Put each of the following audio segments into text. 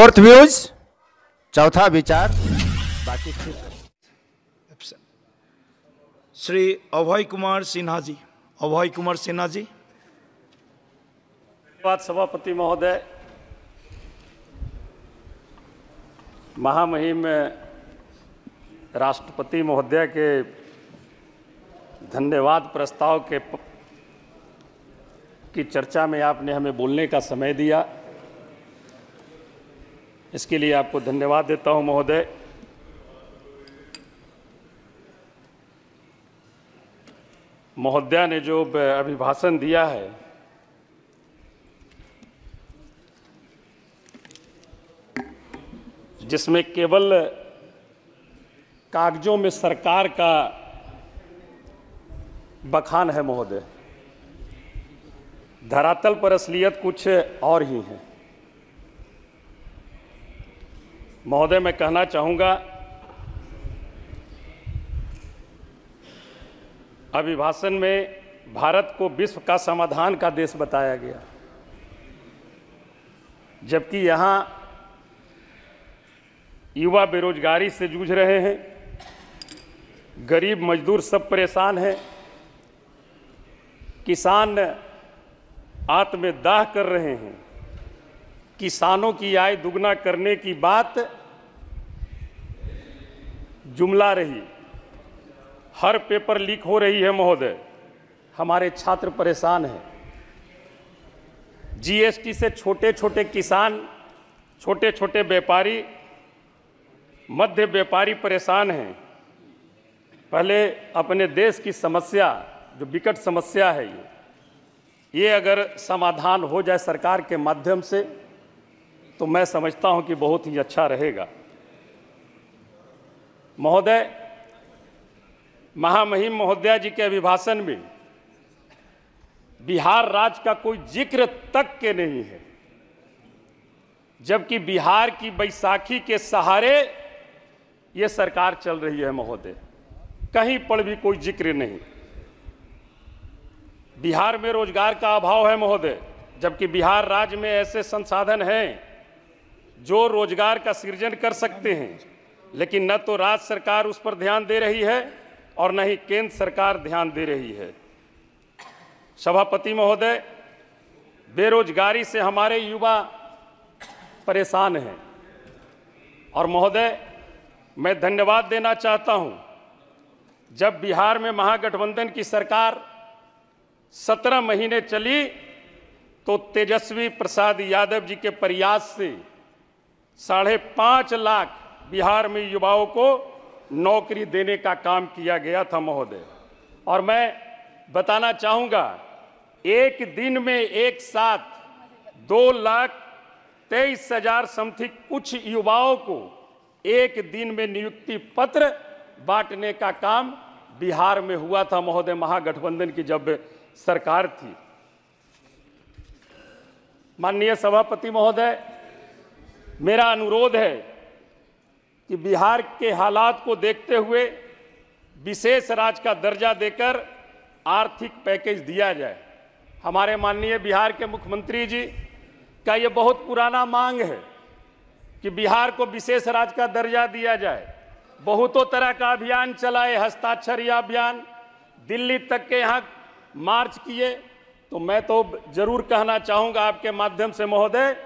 Fourth views, चौथा विचार, बाकी श्री अभय कुमार सिन्हा जी। अभय कुमार सिन्हा जी। धन्यवाद सभापति महोदय। महामहिम राष्ट्रपति महोदय के धन्यवाद प्रस्ताव की चर्चा में आपने हमें बोलने का समय दिया, इसके लिए आपको धन्यवाद देता हूं महोदय। महोदया ने जो अभिभाषण दिया है जिसमें केवल कागजों में सरकार का बखान है महोदय, धरातल पर असलियत कुछ और ही है। महोदय, मैं कहना चाहूँगा, अभिभाषण में भारत को विश्व का समाधान का देश बताया गया, जबकि यहाँ युवा बेरोजगारी से जूझ रहे हैं, गरीब मजदूर सब परेशान हैं, किसान आत्मदाह कर रहे हैं। किसानों की आय दुगना करने की बात जुमला रही, हर पेपर लीक हो रही है महोदय, हमारे छात्र परेशान हैं। जीएसटी से छोटे छोटे किसान, छोटे छोटे व्यापारी, मध्य व्यापारी परेशान हैं। पहले अपने देश की समस्या, जो विकट समस्या है, ये अगर समाधान हो जाए सरकार के माध्यम से तो मैं समझता हूं कि बहुत ही अच्छा रहेगा। महोदय, महामहिम महोदया जी के अभिभाषण में बिहार राज्य का कोई जिक्र तक के नहीं है, जबकि बिहार की बैसाखी के सहारे ये सरकार चल रही है महोदय, कहीं पर भी कोई जिक्र नहीं। बिहार में रोजगार का अभाव है महोदय, जबकि बिहार राज्य में ऐसे संसाधन हैं जो रोजगार का सृजन कर सकते हैं, लेकिन न तो राज्य सरकार उस पर ध्यान दे रही है और न ही केंद्र सरकार ध्यान दे रही है। सभापति महोदय, बेरोजगारी से हमारे युवा परेशान हैं, और महोदय मैं धन्यवाद देना चाहता हूं, जब बिहार में महागठबंधन की सरकार 17 महीने चली तो तेजस्वी प्रसाद यादव जी के प्रयास से 5.5 लाख बिहार में युवाओं को नौकरी देने का काम किया गया था महोदय। और मैं बताना चाहूँगा, एक दिन में एक साथ 2,23,000 समथिंग कुछ युवाओं को एक दिन में नियुक्ति पत्र बांटने का काम बिहार में हुआ था महोदय, महागठबंधन की जब सरकार थी। माननीय सभापति महोदय, मेरा अनुरोध है कि बिहार के हालात को देखते हुए विशेष राज्य का दर्जा देकर आर्थिक पैकेज दिया जाए। हमारे माननीय बिहार के मुख्यमंत्री जी का ये बहुत पुराना मांग है कि बिहार को विशेष राज्य का दर्जा दिया जाए। बहुतों तरह का अभियान चलाए, हस्ताक्षर अभियान, दिल्ली तक के यहाँ मार्च किए। तो मैं तो जरूर कहना चाहूँगा आपके माध्यम से महोदय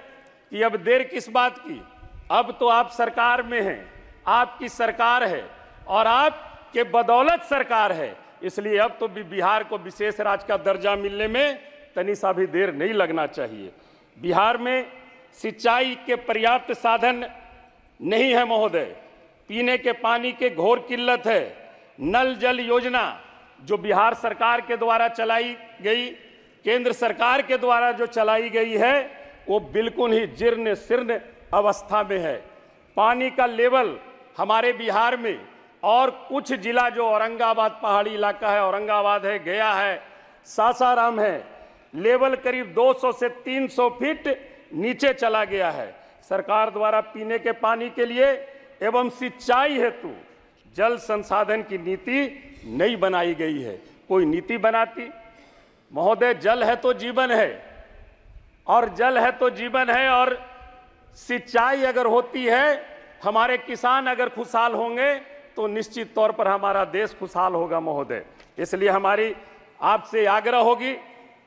कि अब देर किस बात की, अब तो आप सरकार में हैं, आपकी सरकार है और आपके बदौलत सरकार है, इसलिए अब तो बिहार को विशेष राज्य का दर्जा मिलने में तनी सा भी देर नहीं लगना चाहिए। बिहार में सिंचाई के पर्याप्त साधन नहीं है महोदय, पीने के पानी के घोर किल्लत है। नल जल योजना जो बिहार सरकार के द्वारा चलाई गई, केंद्र सरकार के द्वारा जो चलाई गई है, वो बिल्कुल ही जीर्ण शीर्ण अवस्था में है। पानी का लेवल हमारे बिहार में और कुछ जिला जो औरंगाबाद पहाड़ी इलाका है, औरंगाबाद है, गया है, सासाराम है, लेवल करीब 200 से 300 फीट नीचे चला गया है। सरकार द्वारा पीने के पानी के लिए एवं सिंचाई हेतु जल संसाधन की नीति नहीं बनाई गई है। कोई नीति बनाती महोदय, जल है तो जीवन है, और जल है तो जीवन है, और सिंचाई अगर होती है, हमारे किसान अगर खुशहाल होंगे तो निश्चित तौर पर हमारा देश खुशहाल होगा महोदय। इसलिए हमारी आपसे आग्रह होगी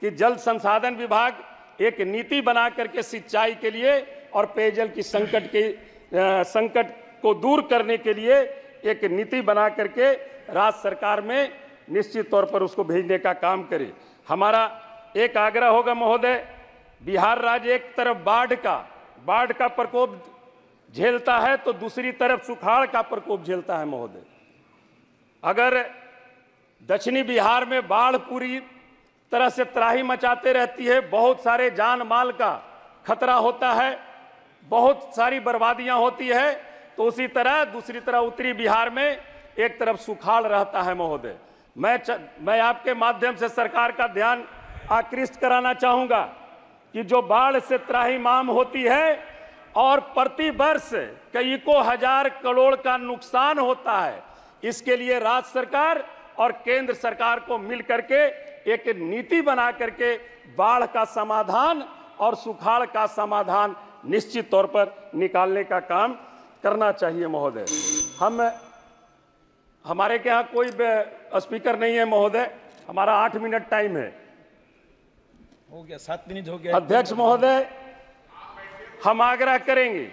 कि जल संसाधन विभाग एक नीति बना करके सिंचाई के लिए और पेयजल की संकट को दूर करने के लिए एक नीति बना करके राज्य सरकार में निश्चित तौर पर उसको भेजने का काम करे। हमारा एक आग्रह होगा महोदय, बिहार राज्य एक तरफ बाढ़ का प्रकोप झेलता है तो दूसरी तरफ सुखाड़ का प्रकोप झेलता है महोदय। अगर दक्षिणी बिहार में बाढ़ पूरी तरह से त्राही मचाते रहती है, बहुत सारे जान माल का खतरा होता है, बहुत सारी बर्बादियां होती है, तो उसी तरह दूसरी तरह उत्तरी बिहार में एक तरफ सुखाड़ रहता है महोदय। मैं आपके माध्यम से सरकार का ध्यान आकृष्ट कराना चाहूंगा कि जो बाढ़ से त्राहिमाम होती है और प्रति वर्ष कई को हजार करोड़ का नुकसान होता है, इसके लिए राज्य सरकार और केंद्र सरकार को मिल करके एक नीति बना करके बाढ़ का समाधान और सुखाड़ का समाधान निश्चित तौर पर निकालने का काम करना चाहिए महोदय। हमारे के यहाँ कोई स्पीकर नहीं है महोदय, हमारा 8 मिनट टाइम है। हो गया, 7 मिनट हो गया। अध्यक्ष महोदय, हम आग्रह करेंगे,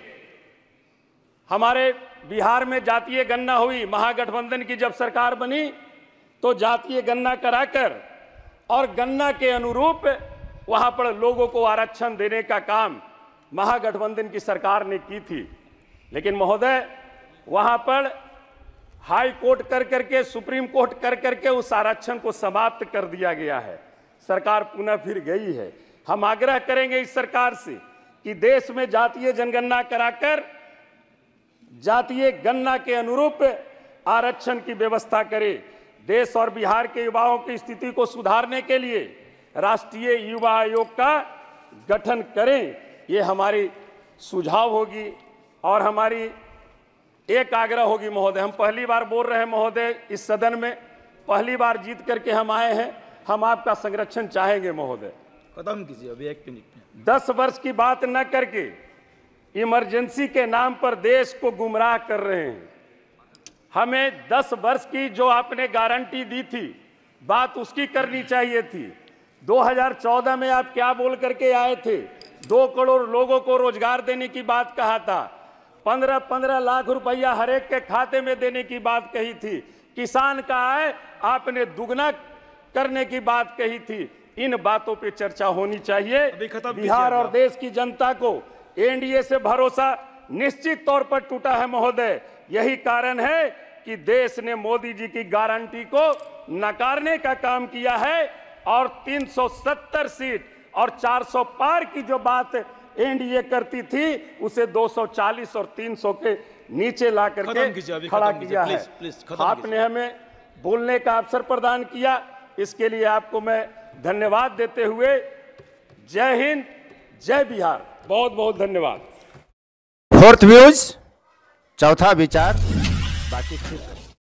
हमारे बिहार में जातीय गणना हुई, महागठबंधन की जब सरकार बनी तो जातीय गणना कराकर और गणना के अनुरूप वहां पर लोगों को आरक्षण देने का काम महागठबंधन की सरकार ने की थी। लेकिन महोदय वहां पर हाई कोर्ट कर करके, सुप्रीम कोर्ट कर करके उस आरक्षण को समाप्त कर दिया गया है, सरकार पुनः फिर गई है। हम आग्रह करेंगे इस सरकार से कि देश में जातीय जनगणना कराकर जातीय गणना के अनुरूप आरक्षण की व्यवस्था करे। देश और बिहार के युवाओं की स्थिति को सुधारने के लिए राष्ट्रीय युवा आयोग का गठन करें, ये हमारी सुझाव होगी। और हमारी एक आग्रह होगी महोदय, हम पहली बार बोल रहे हैं महोदय, इस सदन में पहली बार जीत करके हम आए हैं, हम आपका संरक्षण चाहेंगे महोदय। खत्म कीजिए अभी 1 मिनट में। 10 वर्ष की बात न करके इमरजेंसी के नाम पर देश को गुमराह कर रहे हैं। हमें 10 वर्ष की जो आपने गारंटी दी थी, बात उसकी करनी चाहिए थी। 2014 में आप क्या बोल करके आए थे? 2 करोड़ लोगों को रोजगार देने की बात कहा था, 15-15 लाख रुपया हर एक के खाते में देने की बात कही थी, किसान का आय आपने दुगना करने की बात कही थी। इन बातों पे चर्चा होनी चाहिए। बिहार और देश की जनता को एनडीए से भरोसा निश्चित तौर पर टूटा है महोदय। यही कारण है कि देश ने मोदी जी की गारंटी को नकारने का काम किया है और 370 सीट और 400 पार की जो बात एनडीए करती थी उसे 240 और 300 के नीचे ला करके खड़ा किया है। आपने हमें बोलने का अवसर प्रदान किया, इसके लिए आपको मैं धन्यवाद देते हुए जय हिंद, जय बिहार, बहुत बहुत धन्यवाद। 4th व्यूज, चौथा विचार, बाकी फिर